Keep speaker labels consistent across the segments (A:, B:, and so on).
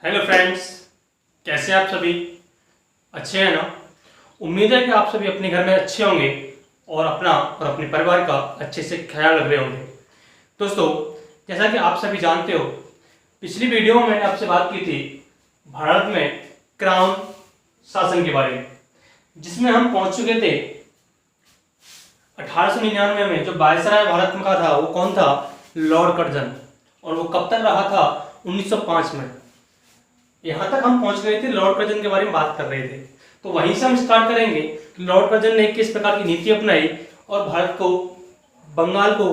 A: Hello friends, कैसे हैं आप सभी? अच्छे हैं ना? उम्मीद है कि आप सभी अपने घर में अच्छे होंगे और अपना और अपने परिवार का अच्छे से ख्याल रख रहे होंगे। दोस्तों, जैसा कि आप सभी जानते हो, पिछली वीडियो में मैंने आपसे बात की थी भारत में क्राउन शासन के बारे में, जिसमें हम पहुंच चुके थे 1899 में। जो वायसराय भारत का था वो कौन था? Lord Curzon. और वो कब तक रहा था? 1905 में। यहाँ तक हम पहुंच गए थे, लॉर्ड कर्जन के बारे में बात कर रहे थे। तो वहीं से हम स्टार्ट करेंगे कि लॉर्ड कर्जन ने किस प्रकार की नीति अपनाई और भारत को, बंगाल को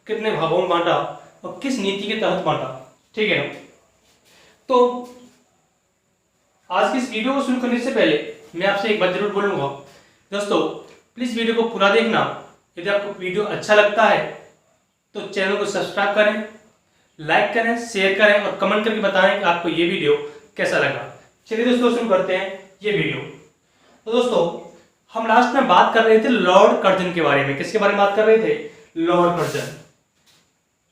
A: कितने भागों में बांटा और किस नीति के तहत बांटा। ठीक है ना? तो आज की इस वीडियो को शुरू करने से पहले मैं आपसे एक बात जरूर बोलूंगा। दोस्तों, प्लीज वीडियो को पूरा देखना। यदि आपको वीडियो अच्छा लगता है तो चैनल को सब्सक्राइब करें, लाइक करें, शेयर करें और कमेंट करके बताएं कि आपको ये वीडियो कैसा लगा। चलिए दोस्तों, शुरू करते हैं ये वीडियो। तो दोस्तों, हम लास्ट में बात कर रहे थे लॉर्ड कर्जन के बारे में। किसके बारे में बात कर रहे थे? Lord Curzon.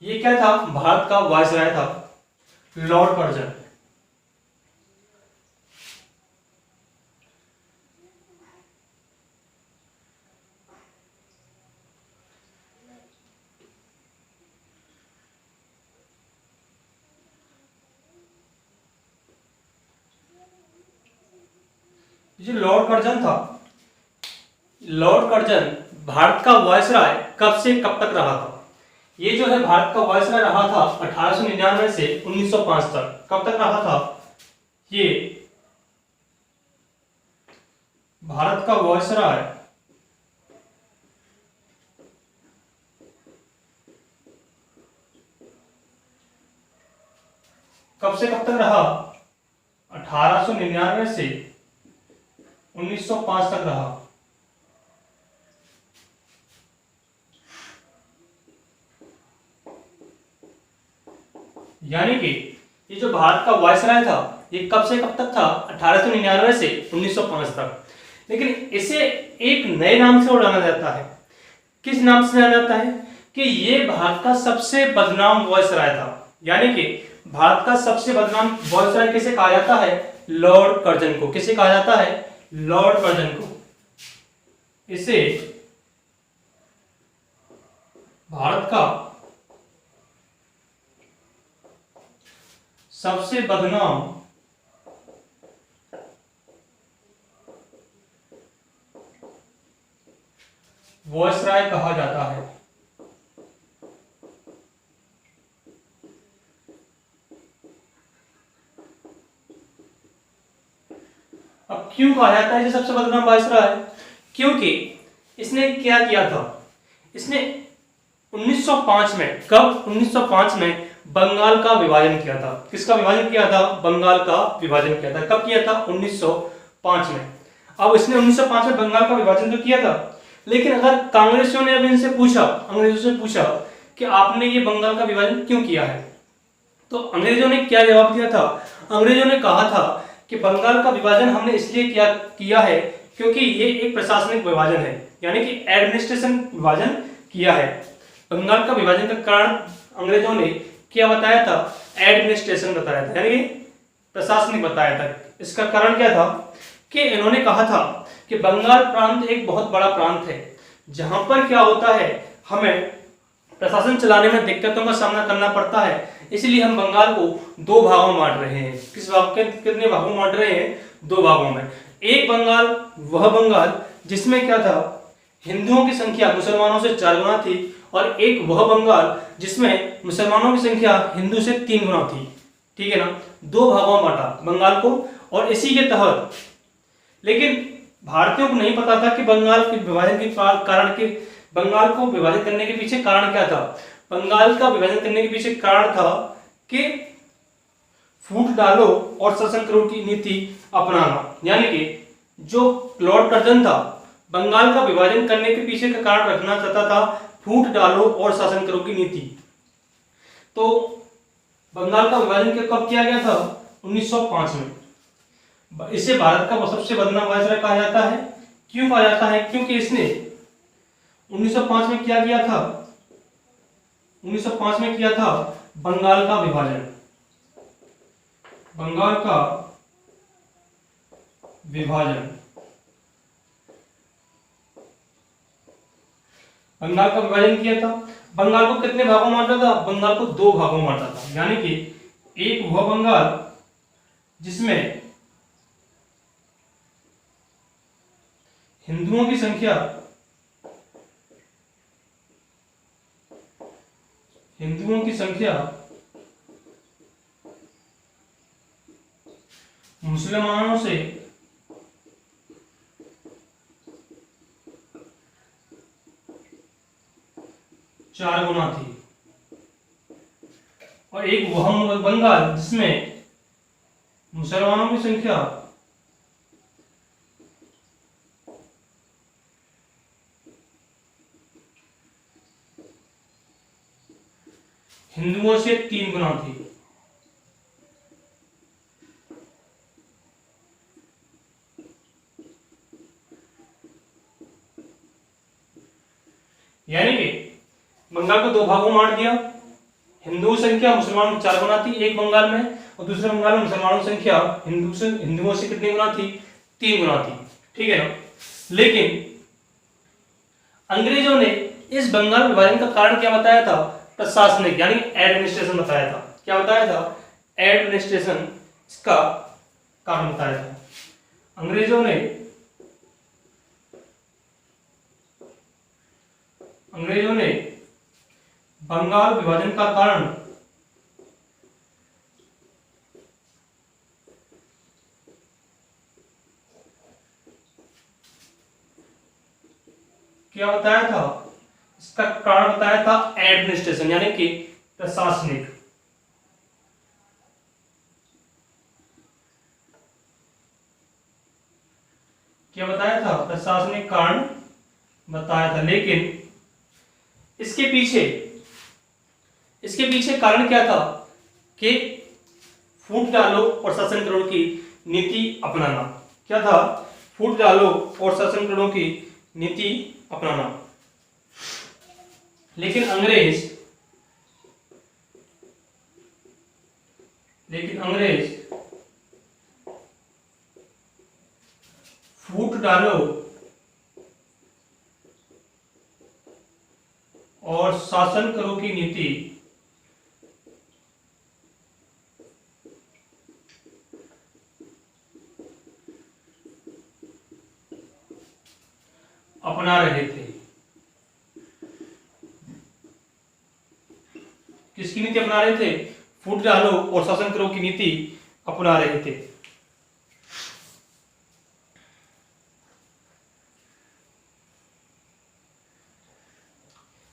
A: ये क्या था? भारत का वायसराय था लॉर्ड कर्जन। जो लॉर्ड कर्जन था, लॉर्ड कर्जन भारत का वायसराय कब से कब तक रहा था? ये जो है भारत का वायसराय रहा था 1899 से 1905 तक। कब तक रहा था ये भारत का वायसराय? कब से कब तक रहा? 1899 से 1905 तक रहा। यानी कि ये जो भारत का वायसराय था ये कब से कब तक था? 1899 से 1905 तक। लेकिन इसे एक नए नाम से और जाना जाता है। किस नाम से जाना जाता है? कि ये भारत का सबसे बदनाम वायसराय था। यानी कि भारत का सबसे बदनाम वायसराय किसे कहा जाता है? लॉर्ड कर्जन को। किसे कहा जाता है? लॉर्ड कर्जन को। इसे भारत का सबसे बदनाम वायसराय कहा जाता है। अब क्यों कहा जाता है इसे सबसे बदनाम वायसराय? क्योंकि इसने क्या किया था? इसने 1905 में, कब? 1905 में बंगाल का विभाजन किया था। किसका विभाजन किया था? बंगाल का विभाजन किया था। कब किया था? 1905 में। अब इसने 1905 में बंगाल का विभाजन तो किया था, लेकिन अगर कांग्रेसियों ने अब इनसे पूछा, अंग्रेजों से पूछा कि आपने ये बंगाल का विभाजन क्यों किया है, तो अंग्रेजों ने क्या जवाब दिया था? अंग्रेजों ने कहा था कि बंगाल का विभाजन हमने इसलिए किया है क्योंकि ये एक प्रशासनिक विभाजन है, यानी कि एडमिनिस्ट्रेशन विभाजन किया है। बंगाल का विभाजन का कारण अंग्रेजों ने क्या बताया था? एडमिनिस्ट्रेशन बताया था, यानी प्रशासनिक बताया था। इसका कारण क्या था? कि इन्होंने कहा था कि बंगाल प्रांत एक बहुत बड़ा प्रांत है, जहां पर क्या होता है, हमें प्रशासन चलाने में दिक्कतों का सामना करना पड़ता है। इसलिए हम बंगाल को दो भागों में बांट रहे हैं। किस भाग के कितने भागों में बांट रहे हैं? दो भागों में। एक बंगाल, वह बंगाल जिसमें क्या था, हिंदुओं की संख्या मुसलमानों से 4 गुना थी, और एक वह बंगाल जिसमें मुसलमानों की संख्या हिंदू से 3 गुना थी। ठीक है ना? दो भागों में बांटा बंगाल को। और इसी के तहत, लेकिन भारतीयों को नहीं पता था कि बंगाल के विभाजन के कारण के, बंगाल को विभाजित करने के पीछे कारण क्या था। बंगाल का विभाजन करने के पीछे कारण था कि फूट डालो और शासन करो की नीति अपनाना। यानी कि जो लॉर्ड कर्जन था, बंगाल का विभाजन करने के पीछे का कारण रखना चाहता था फूट डालो और शासन करो की नीति। तो बंगाल का विभाजन कब किया गया था? 1905 में। इसे भारत का सबसे बदनाम वायसराय कहा जाता है। क्यों कहा जाता है? क्योंकि इसने 1905 में क्या किया था? 1905 में किया था बंगाल का विभाजन। बंगाल का विभाजन, बंगाल का विभाजन किया था। बंगाल को कितने भागों में बांटा था? बंगाल को दो भागों में बांटा था, यानी कि एक हुआ बंगाल जिसमें हिंदुओं की संख्या मुसलमानों से 4 गुना थी, और एक वह बंगाल जिसमें मुसलमानों की संख्या हिंदुओं से 3 गुना थी। यानी कि बंगाल को दो भागों में बांट दिया। हिंदू संख्या मुसलमानों की 4 गुना थी एक बंगाल में, और दूसरे बंगाल में मुसलमानों की संख्या हिंदुओं से कितनी गुना थी? 3 गुना थी। ठीक है ना। लेकिन अंग्रेजों ने इस बंगाल विभाजन का कारण क्या बताया था? प्रशासनिक, यानी एडमिनिस्ट्रेशन बताया था। क्या बताया था? एडमिनिस्ट्रेशन इसका कारण बताया था। अंग्रेजों ने बंगाल विभाजन का कारण क्या बताया था? इसका कारण बताया था एडमिनिस्ट्रेशन, यानी कि प्रशासनिक। क्या बताया था? प्रशासनिक कारण बताया था। लेकिन इसके पीछे कारण क्या था? कि फूट डालो और शासन करो की नीति अपनाना। क्या था? फूट डालो और शासन करो की नीति अपनाना। लेकिन अंग्रेज फूट डालो और शासन करो की नीति अपना रहे थे। किसकी नीति अपना रहे थे? फूट डालो और शासन करो की नीति अपना रहे थे।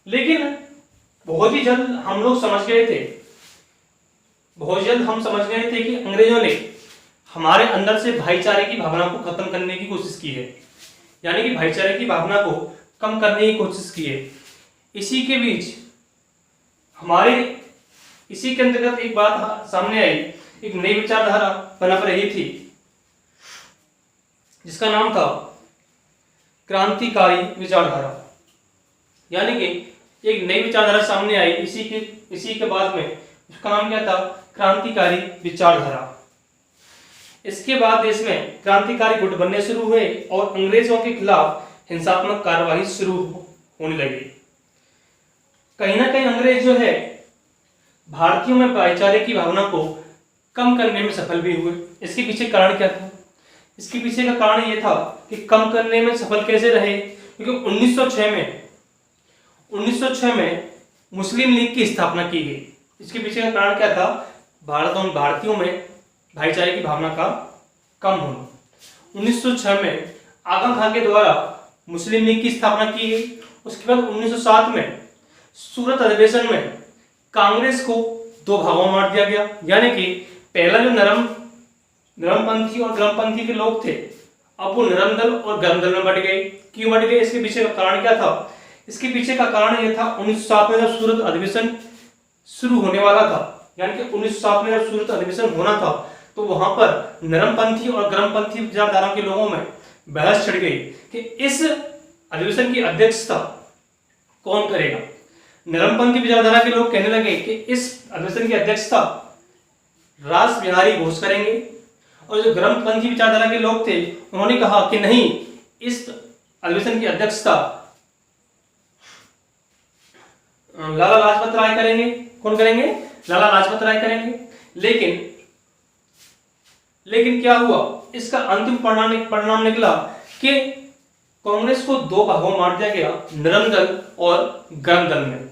A: लेकिन बहुत ही जल्द हम समझ गए थे कि अंग्रेजों ने हमारे अंदर से भाईचारे की भावना को खत्म करने की कोशिश की है, यानी कि भाईचारे की भावना को कम करने की कोशिश की है। इसी के बीच इसी के अंतर्गत एक बात सामने आई, एक नई विचारधारा पनप रही थी जिसका नाम था क्रांतिकारी विचारधारा। यानी कि एक नई विचारधारा सामने आई इसी के बाद में, उसका नाम क्या था? क्रांतिकारी विचारधारा। इसके बाद देश में क्रांतिकारी गुट बनने शुरू हुए और अंग्रेजों के खिलाफ हिंसात्मक कार्यवाही शुरू होने लगी। कहीं ना कहीं अंग्रेज जो है भारतीयों में भाईचारे की भावना को कम करने में सफल भी हुए। इसके पीछे कारण क्या था? इसके पीछे का कारण यह था कि कम करने में सफल कैसे रहे, क्योंकि 1906 में मुस्लिम लीग की स्थापना की गई। इसके पीछे का कारण क्या था? भारतीयों में भाईचारे की भावना का कम होना। 1906 में आगा खान के द्वारा मुस्लिम लीग की स्थापना की गई। उसके बाद 1907 में सूरत अधिवेशन में कांग्रेस को दो भागों में बांट दिया गया, यानी कि पहला जो नरमपंथी और गर्मपंथी के लोग थे, अब वो नरम दल और गर्म दल में बट गए। क्यों बट गए? इसके पीछे का कारण क्या था? इसके पीछे का कारण यह था 1907 में जब सूरत अधिवेशन शुरू होने वाला था, यानी कि 1907 में जब सूरत अधिवेशन होना था, तो वहां पर नरमपंथी और गर्मपंथी विचारधारा के लोगों में बहस छिड़ गई कि इस अधिवेशन की अध्यक्षता कौन करेगा। नरमपंथी विचारधारा के लोग कहने लगे कि इस अधिवेशन की अध्यक्षता रास बिहारी घोष करेंगे। और जो गर्मपंथी विचारधारा के लोग थे उन्होंने कहा कि नहीं, इस अधिवेशन की अध्यक्षता लाला लाजपत राय करेंगे। कौन करेंगे? लाला लाजपत राय करेंगे। लेकिन क्या हुआ, इसका अंतिम परिणाम निकला कि कांग्रेस को दो भागों में बांट दिया गया, नरम दल और गर्म दल में।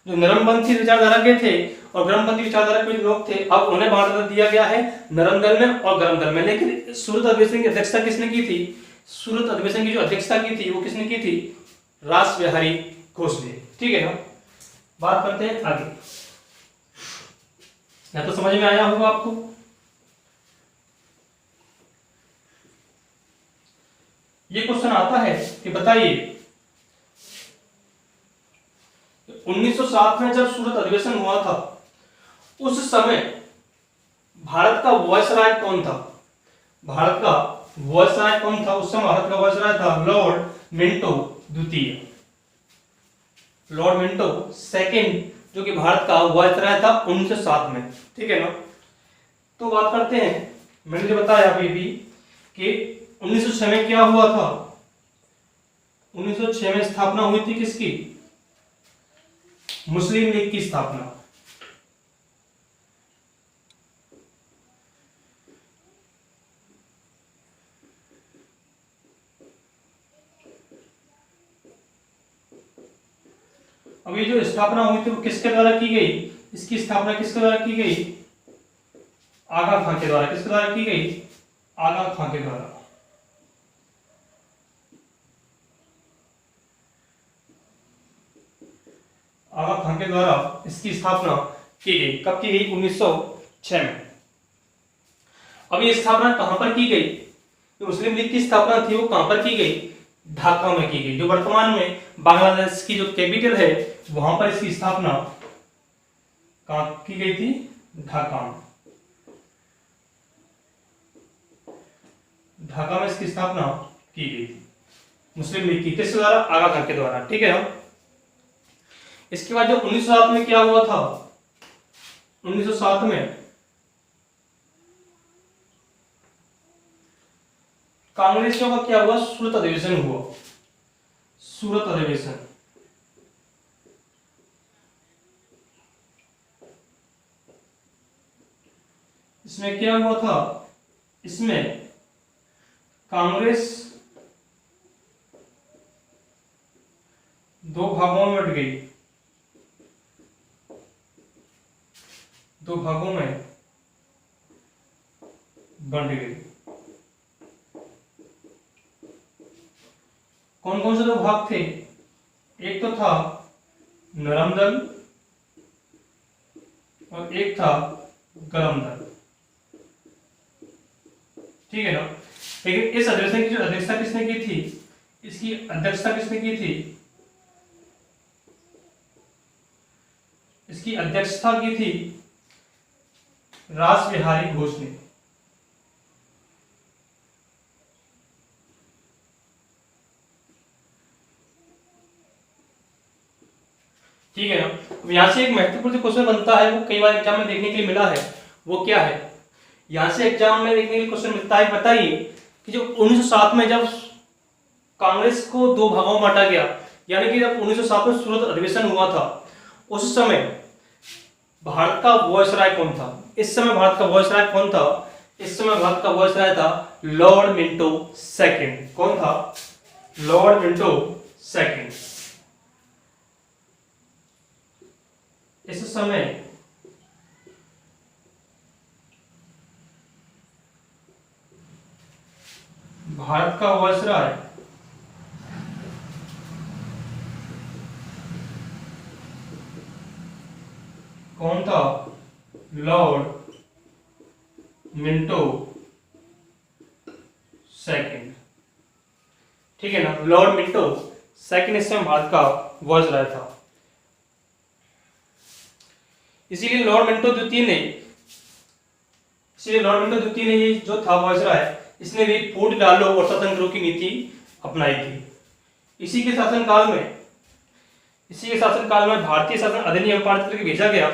A: जो नरमपंथी विचारधारा के थे और गर्मपंथी विचारधारा के लोग थे, अब उन्हें बांट दिया गया है नरम दल में और गर्म दल में। लेकिन सूरत अधिवेशन की अध्यक्षता किसने की थी? सूरत अधिवेशन की जो अध्यक्षता की थी वो किसने की थी? रास बिहारी घोष ने। ठीक है ना, बात करते हैं आगे। या तो समझ में आया होगा आपको। ये क्वेश्चन आता है कि बताइए 1907 में जब सूरत अधिवेशन हुआ था उस समय भारत का वायसराय कौन था? भारत का वायसराय कौन था? उस समय भारत का वायसराय था लॉर्ड मिंटो द्वितीय, लॉर्ड मिंटो सेकंड, जो कि भारत का वायसराय था 1907 में। ठीक है ना, तो बात करते हैं। मैंने जो बताया अभी भी कि 1906 में क्या हुआ था? 1906 में स्थापना हुई थी किसकी? मुस्लिम लीग की स्थापना। अभी जो स्थापना हुई थी वो किसके द्वारा की गई? इसकी स्थापना किसके द्वारा की गई? आगा खां के द्वारा। किसके द्वारा की गई? आगा खां के द्वारा। आगा खां के द्वारा इसकी स्थापना की गई। कब की गई? 1906 में। अब ये स्थापना कहां पर की गई? जो मुस्लिम लीग की स्थापना थी वो कहां पर की गई? ढाका में की गई, जो वर्तमान में बांग्लादेश की जो कैपिटल है वहां पर इसकी स्थापना कहां की गई थी? ढाका में। ढाका में इसकी स्थापना की गई थी मुस्लिम लीग की। किस द्वारा? आगा खां के द्वारा। ठीक है ना। इसके बाद जो 1907 में क्या हुआ था? 1907 में कांग्रेसियों का क्या हुआ? सूरत अधिवेशन हुआ। सूरत अधिवेशन। इसमें क्या हुआ था? इसमें कांग्रेस दो भागों में बट गई। दो भागों में बंट गई। कौन कौन से दो भाग थे? एक तो था नरम दल और एक था गरम दल। ठीक है ना। लेकिन इस अधिवेशन की जो अध्यक्षता किसने की थी? इसकी अध्यक्षता किसने की थी? इसकी अध्यक्षता की थी रास बिहारी घोष ने। ठीक है ना। अब यहां से एक महत्वपूर्ण जो क्वेश्चन बनता है वो कई बार एग्जाम में देखने के लिए मिला है, वो क्या है? यहां से एग्जाम में देखने के लिए क्वेश्चन मिलता है, बताइए कि जो 1907 में जब कांग्रेस को दो भागों में बांटा गया, यानी कि जब 1907 में सूरत अधिवेशन हुआ था, उस समय भारत का वायसराय कौन था? इस समय भारत का वायसराय कौन था? इस समय भारत का वायसराय था लॉर्ड मिंटो सेकंड। कौन था? Lord Minto second. इस समय भारत का वायसराय कौन था? Lord Minto second. ठीक है ना, लॉर्ड मिंटो सेकंड इस समय भारत का वायसराय था। इसीलिए लॉर्ड मिंटो द्वितीय ने ये जो था वायसराय, इसने भी फूट डालो और शासन करो की नीति अपनाई थी। इसी के शासनकाल में भारतीय शासन अधिनियम पारित करके भेजा गया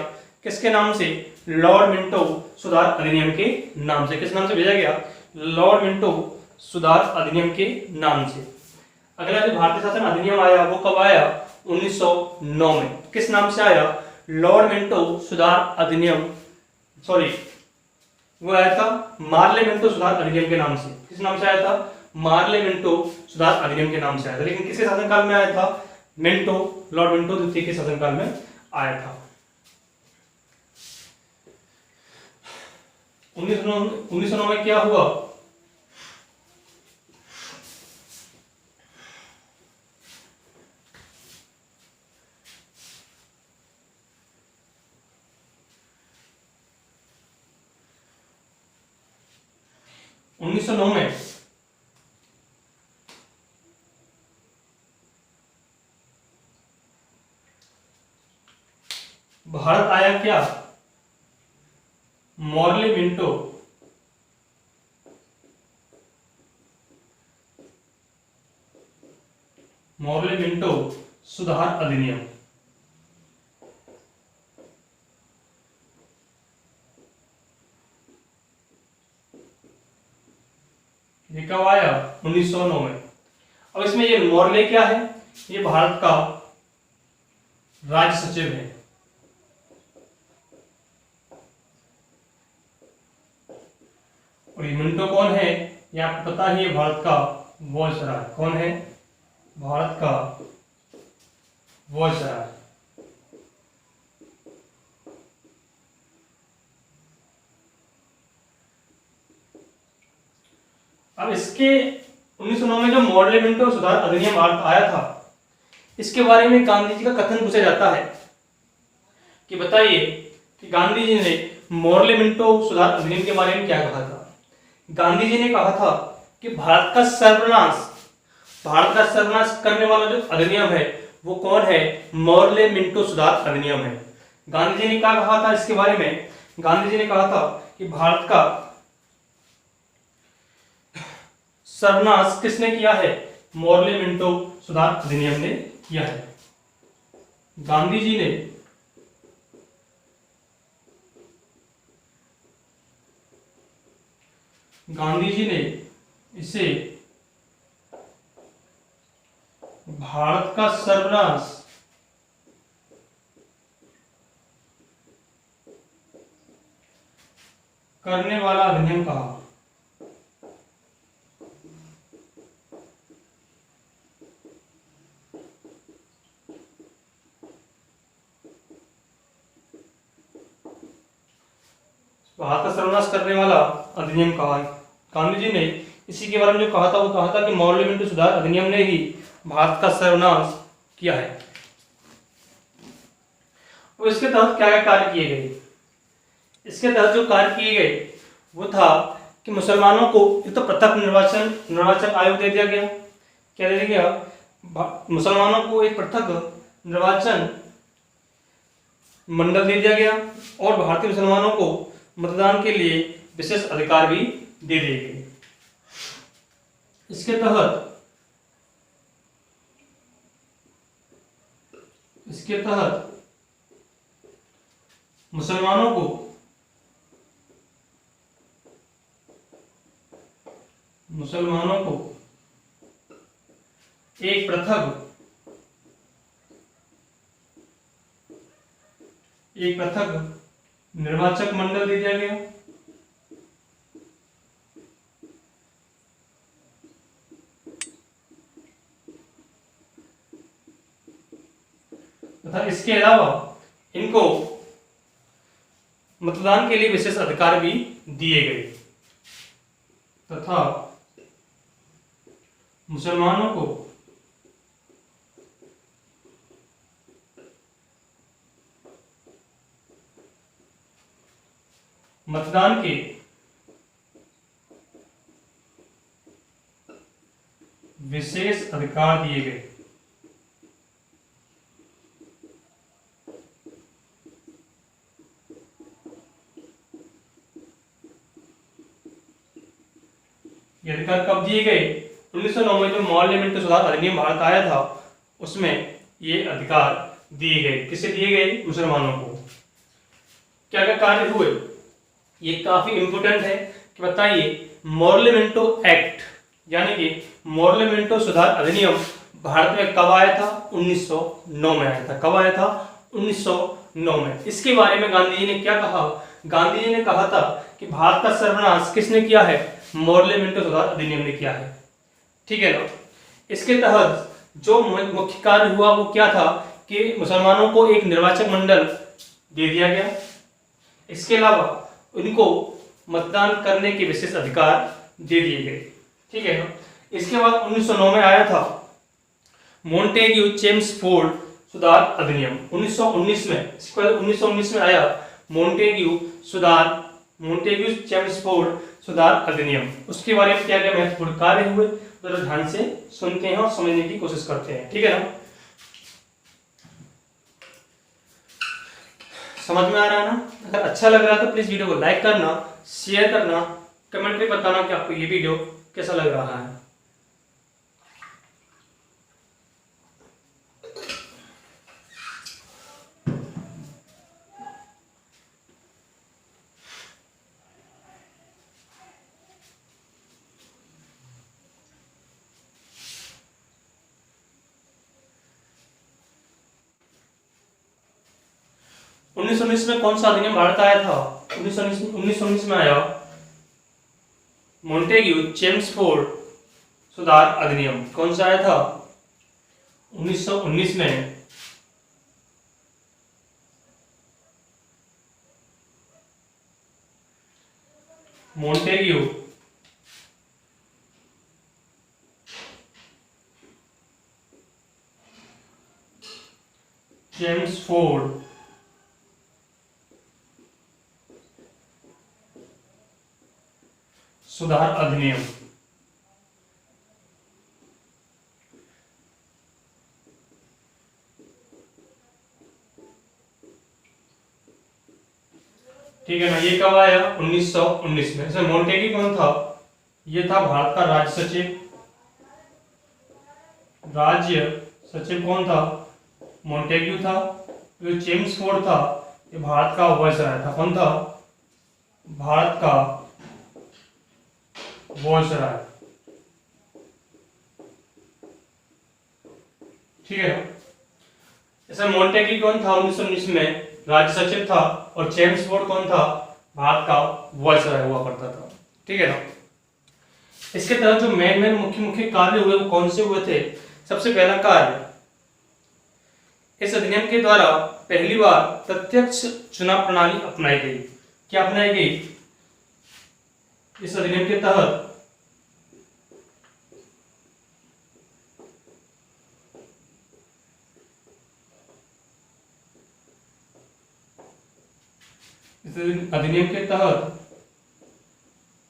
A: किसके नाम से? लॉर्ड मिंटो सुधार अधिनियम के नाम से। किस नाम से भेजा गया? लॉर्ड मिंटो सुधार अधिनियम के नाम से। अगला जो भारतीय शासन अधिनियम आया वो कब आया? 1909 में। किस नाम से आया? लॉर्ड मिंटो सुधार अधिनियम, सॉरी वो आया था मार्ले मिंटो सुधार अधिनियम के नाम से। किस नाम से आया था? मार्ले मिंटो सुधार अधिनियम के नाम से आया था। लेकिन किसके शासनकाल में आया था? मिंटो, लॉर्ड मिंटो द्वितीय के शासनकाल में आया था। 1909 में क्या हुआ? उन्नीस सौ नौ में भारत आया क्या? मॉर्ले मिंटो सुधार अधिनियम। ये कब आया? 1909 में। अब इसमें ये मॉर्ले क्या है? ये भारत का राज्य सचिव है। और ये मिंटो कौन है? ये आपको पता ही है, भारत का वायसराय। कौन है? भारत का वायसराय। अब इसके 1909 में जो मॉर्ले मिंटो सुधार अधिनियम आया था, इसके बारे में गांधी जी का कथन पूछा जाता है कि बताइए कि गांधी जी ने मॉर्ले मिंटो सुधार अधिनियम के बारे में क्या कहा था। गांधी जी ने कहा था कि भारत का सर्वनाश करने वाला जो अधिनियम है वो कौन है? मॉर्ले मिंटो सुधार अधिनियम है। गांधी जी ने क्या कहा था इसके बारे में? गांधी जी ने कहा था कि भारत का सर्वनाश किसने किया है? मॉर्ले मिंटो सुधार अधिनियम ने किया है। गांधी जी ने इसे भारत का सर्वनाश करने वाला अधिनियम कहा। भारत का सर्वनाश करने वाला अधिनियम कहा। गांधी जी ने इसी के बारे में जो कहा था वो कहा था कि मॉर्ले मिंटो सुधार अधिनियम ने ही भारत का सर्वनाश किया है। और इसके तहत क्या क्या कार्य किए गए? इसके तहत जो कार्य किए गए वो था कि मुसलमानों को एक तो पृथक निर्वाचन आयोग दे दिया गया। क्या दे दिया गया? मुसलमानों को एक पृथक निर्वाचन मंडल दे दिया गया और भारतीय मुसलमानों को मतदान के लिए विशेष अधिकार भी दे दिए गए। इसके तहत मुसलमानों को एक पृथक निर्वाचक मंडल दे दिया गया तथा इसके अलावा इनको मतदान के लिए विशेष अधिकार भी दिए गए तथा मुसलमानों को मतदान के विशेष अधिकार दिए गए। ये अधिकार कब दिए गए? 1909 में जो मॉर्ले मिंटो सुधार अधिनियम भारत आया था उसमें ये अधिकार दिए गए। किसे दिए गए? मुसलमानों को। क्या क्या कार्य हुए, ये काफी इंपोर्टेंट है कि बताइए। मोर्लेमेंटो एक्ट यानी कि मोर्लेमेंटो सुधार अधिनियम भारत में कब आया था? 1909 में आया था। कब आया था? 1909 में। इसके बारे में गांधी जी ने क्या कहा? गांधी जी ने कहा था कि भारत का सर्वनाश किसने किया है? मोर्लेमेंटो सुधार अधिनियम ने किया है। ठीक है ना। इसके तहत जो मुख्य कार्य हुआ वो क्या था कि मुसलमानों को एक निर्वाचक मंडल दे दिया गया। इसके अलावा उनको मतदान करने के विशेष अधिकार दे दिए गए। ठीक है ना। इसके बाद 1909 में आया था मोंटेग्यू चेम्सफोर्ड सुधार अधिनियम 1919 में। इसके बाद 1919 में आया मोंटेग्यू चेम्सफोर्ड सुधार अधिनियम। उसके बारे में क्या क्या महत्वपूर्ण कार्य हुए, जरा ध्यान से सुनते हैं और समझने की कोशिश करते हैं। ठीक है ना। समझ में आ रहा है ना? अगर अच्छा लग रहा है तो प्लीज वीडियो को लाइक करना, शेयर करना, कमेंट में बताना कि आपको ये वीडियो कैसा लग रहा है। उन्नीस में कौन सा अधिनियम भारत आया था? 1919 में आया मोंटेग्यू चेम्सफोर्ड सुधार अधिनियम। कौन सा आया था? 1919 में। मोंटेग्यू चेम्सफोर्ड सुधार अधिनियम। ठीक है ना। ये कब आया? 1919 में। इसमें मोंटेग्यू कौन था? ये था भारत का राज्य सचिव। राज्य सचिव कौन था? मोंटेग्यू था। जो चेम्सफोर्ड था ये भारत का वायसराय था। कौन था? भारत का वायसराय। ठीक है। इसमें मोंटेग्यू कौन था? 1919 में राज्य सचिव था। और चेम्सफोर्ड कौन था? भारत का वायसराय हुआ करता था। ठीक है ना। इसके तहत जो मेन मुख्य मुख्य कार्य हुए वो कौन से हुए थे? सबसे पहला कार्य, इस अधिनियम के द्वारा पहली बार प्रत्यक्ष चुनाव प्रणाली अपनाई गई। क्या अपनाई गई? इस अधिनियम के तहत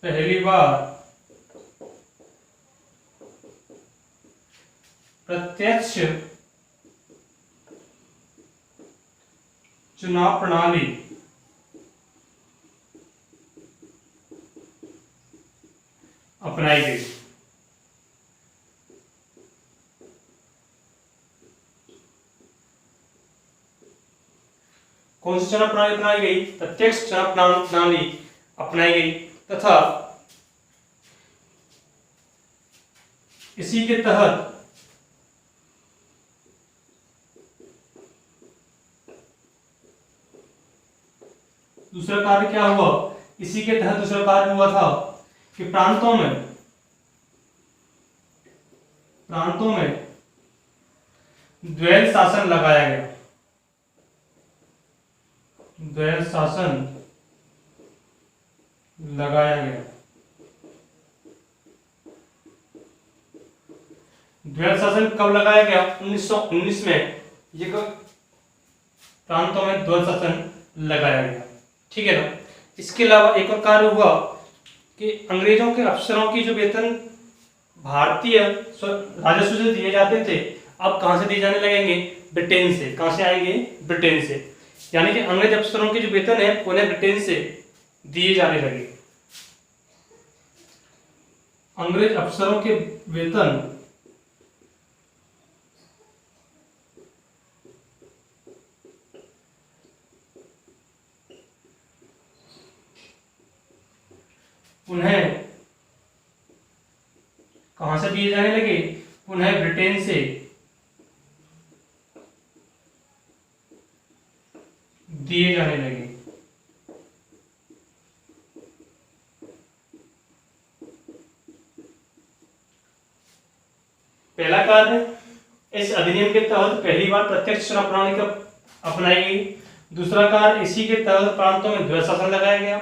A: पहली बार प्रत्यक्ष चुनाव प्रणाली अपनाई गई। कौन सी चुनाव प्रणाली अपनाई गई? प्रत्यक्ष चुनाव प्रणाली अपनाई गई तथा इसी के तहत दूसरा कार्य क्या हुआ? इसी के तहत दूसरा कार्य हुआ था कि प्रांतों में द्वैध शासन लगाया गया। द्वैध शासन लगाया गया। द्वैध शासन कब लगाया गया? 1919 में ये प्रांतों में द्वैध शासन लगाया गया। ठीक है ना। इसके अलावा एक और कार्य हुआ कि अंग्रेजों के अफसरों की जो वेतन भारतीय राजस्व से दिए जाते थे अब कहां से दिए जाने लगेंगे? ब्रिटेन से। कहां से आएंगे? ब्रिटेन से। यानी कि अंग्रेज अफसरों के जो वेतन है उन्हें ब्रिटेन से दिए जाने लगे। अंग्रेज अफसरों के वेतन पुनः कहां से दिए जाने लगे? पुनः ब्रिटेन से दिए जाने लगे। पहला कार्य, इस अधिनियम के तहत पहली बार प्रत्यक्ष चुनाव प्रणाली का अपनाई गई। दूसरा कार्य, इसी के तहत प्रांतों में द्वैध शासन लगाया गया।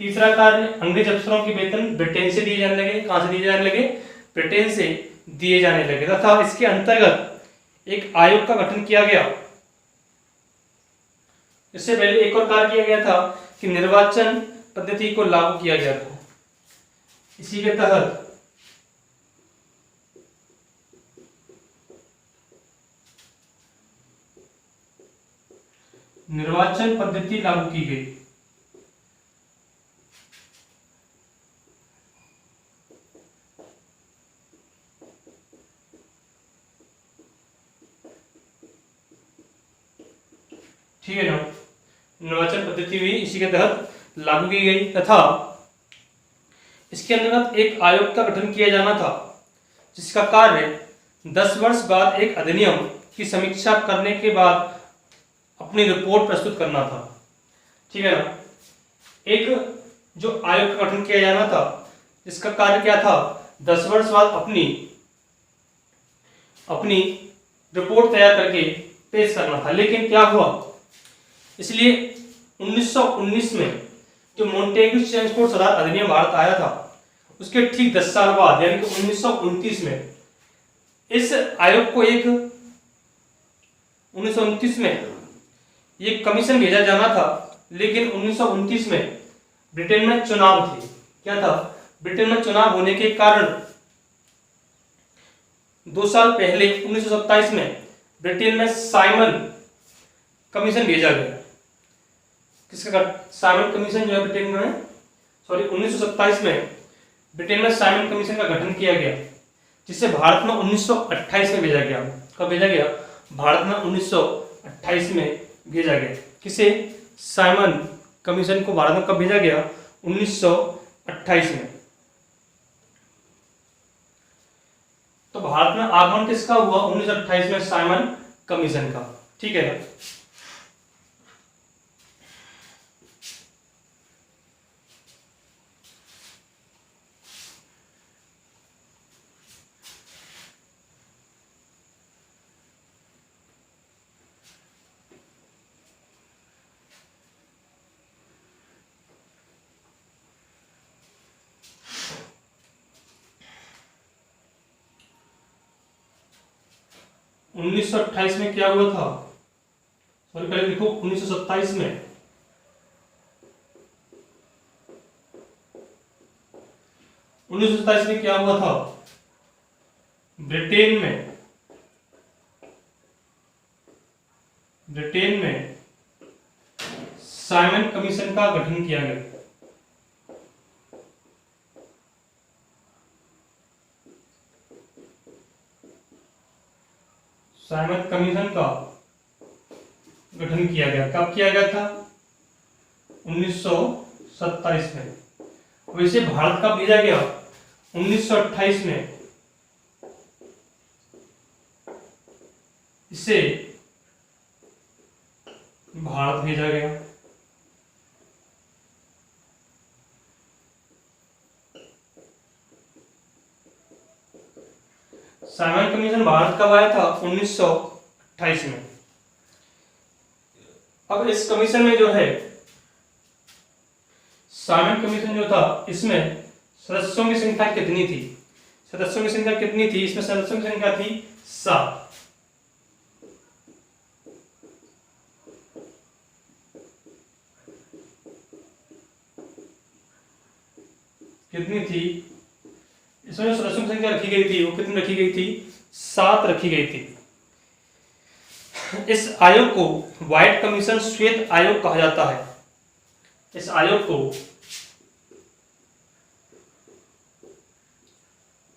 A: तीसरा कार्य, अंग्रेज अफसरों के वेतन ब्रिटेन से दिए जाने लगे। कहां से दिए जाने लगे? ब्रिटेन से दिए जाने लगे। तथा इसके अंतर्गत एक आयोग का गठन किया गया। इससे पहले एक और कार्य किया गया था कि निर्वाचन पद्धति को लागू किया गया था। इसी के तहत निर्वाचन पद्धति लागू की गई। ठीक है ना? निर्वाचन पद्धति भी इसी के तहत लागू की गई तथा इसके अंतर्गत एक आयोग का गठन किया जाना था, जिसका कार्य 10 वर्ष बाद एक अधिनियम की समीक्षा करने के बाद अपनी रिपोर्ट प्रस्तुत करना था। ठीक है ना? एक जो आयोग का गठन किया जाना था, जिसका कार्य क्या था? 10 वर्ष बाद अपनी रिपोर्ट तैयार करके पेश करना था। लेकिन क्या हुआ? इसलिए 1919 में जो मोंटेग्यू चेम्सफोर्ड सुधार अधिनियम भारत आया था, उसके ठीक 10 साल बाद यानी कि 1929 में इस आयोग को 1929 में एक कमीशन भेजा जाना था। लेकिन 1929 में ब्रिटेन में चुनाव थे। क्या था? ब्रिटेन में चुनाव होने के कारण 2 साल पहले 1927 में ब्रिटेन में साइमन कमीशन भेजा गया। किसका? साइमन कमीशन जो है ब्रिटेन में 1927 में ब्रिटेन में साइमन कमीशन का गठन किया गया, जिसे भारत में 1928 में भेजा गया। कब भेजा गया? भारत में 1928 में भेजा गया। किसे? साइमन कमीशन को भारत में कब भेजा गया? 1928 में। तो भारत में आगमन किसका हुआ? 1928 में साइमन कमीशन का। ठीक है ना? 1928 में क्या हुआ था? पहले लिखो 1927 में। 1927 में क्या हुआ था? ब्रिटेन में साइमन कमीशन का गठन किया गया। साइमन कमीशन का गठन किया गया। कब किया गया था? 1927 में। वैसे भारत कब भेजा गया? 1928 में। इसे भारत भेजा गया। साइमन कमीशन भारत कब आया था? 1928 में। अब इस कमीशन में जो है, साइमन कमीशन जो था, इसमें सदस्यों की संख्या कितनी थी? सदस्यों की संख्या कितनी थी? इसमें सदस्यों की संख्या थी 7। कितनी थी? इसमें जो सदस्यों की संख्या रखी गई थी वो कितनी रखी गई थी? 7 रखी गई थी। इस आयोग को व्हाइट कमीशन, श्वेत आयोग कहा जाता है। इस आयोग को,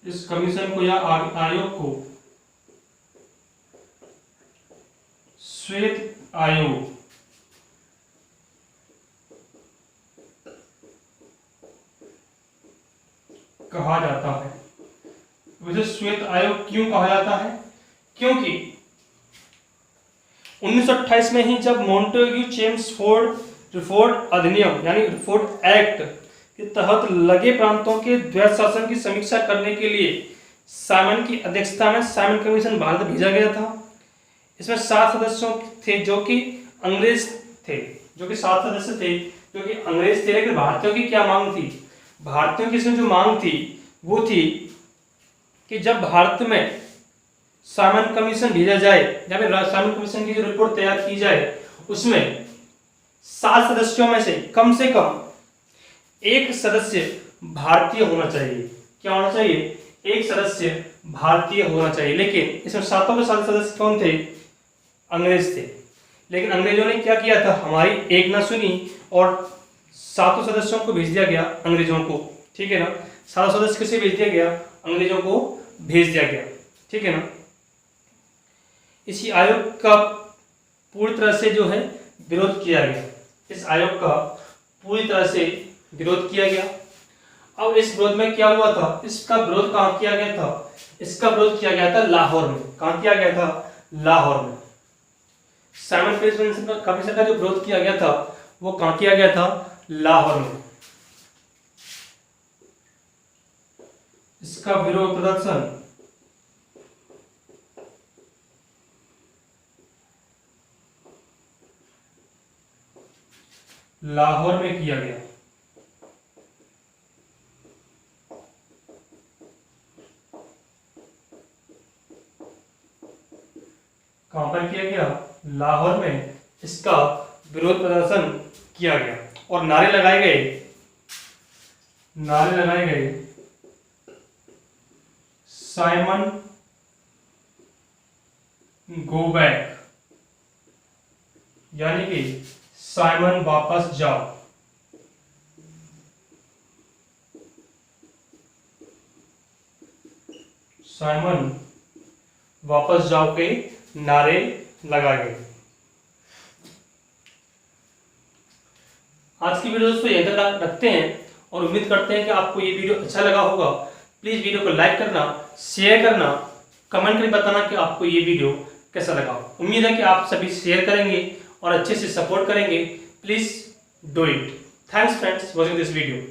A: इस कमीशन को या आयोग को श्वेत आयोग कहा जाता है। वैसे श्वेत आयोग क्यों कहा जाता है? क्योंकि 1928 में ही जब मॉन्टेग्यू चेम्सफोर्ड रिफोर्ड अधिनियम यानी रिफोर्ड एक्ट के तहत लगे प्रांतों के द्वैत शासन की समीक्षा करने के लिए साइमन की अध्यक्षता में साइमन कमीशन भारत भेजा गया था। इसमें 7 सदस्यों थे जो कि अंग्रेज थे, जो कि 7 सदस्य थे जो कि अंग्रेज थे। लेकिन भारतीयों की क्या मांग थी? भारतीयों की इसमें जो मांग थी वो थी कि जब भारत में साइमन कमीशन भेजा जाए या फिर साइमन कमीशन की जो रिपोर्ट तैयार की जाए उसमें 7 सदस्यों में से कम 1 सदस्य भारतीय होना चाहिए। क्या होना चाहिए? 1 सदस्य भारतीय होना चाहिए। लेकिन इसमें 7 के 7 सदस्य कौन थे? अंग्रेज थे। लेकिन अंग्रेजों ने क्या किया था? हमारी एक ना सुनी और 7 सदस्यों को भेज दिया गया अंग्रेजों को। ठीक है ना? 7 सदस्य किसे भेज दिया गया? अंग्रेजों को भेज दिया गया। ठीक है ना? इसी आयोग का पूरी तरह से जो है विरोध किया गया। इस आयोग का पूरी तरह से विरोध किया गया। अब इस विरोध में क्या हुआ था? इसका विरोध कहाँ किया गया था? इसका विरोध किया गया था लाहौर में। कहाँ किया गया था? लाहौर में। साइमन कमीशन का जो विरोध किया गया था वो कहाँ किया गया था? लाहौर में। इसका विरोध प्रदर्शन लाहौर में किया गया। कहां पर किया गया? लाहौर में इसका विरोध प्रदर्शन किया गया और नारे लगाए गए साइमन गो बैक, यानी कि साइमन वापस जाओ। साइमन वापस जाओ के नारे लगाए गए। आज की वीडियो दोस्तों यहीं तक रखते हैं और उम्मीद करते हैं कि आपको ये वीडियो अच्छा लगा होगा। प्लीज वीडियो को लाइक करना, शेयर करना, कमेंट करके बताना कि आपको ये वीडियो कैसा लगा। उम्मीद है कि आप सभी शेयर करेंगे और अच्छे से सपोर्ट करेंगे। Please do it. Thanks friends watching this video.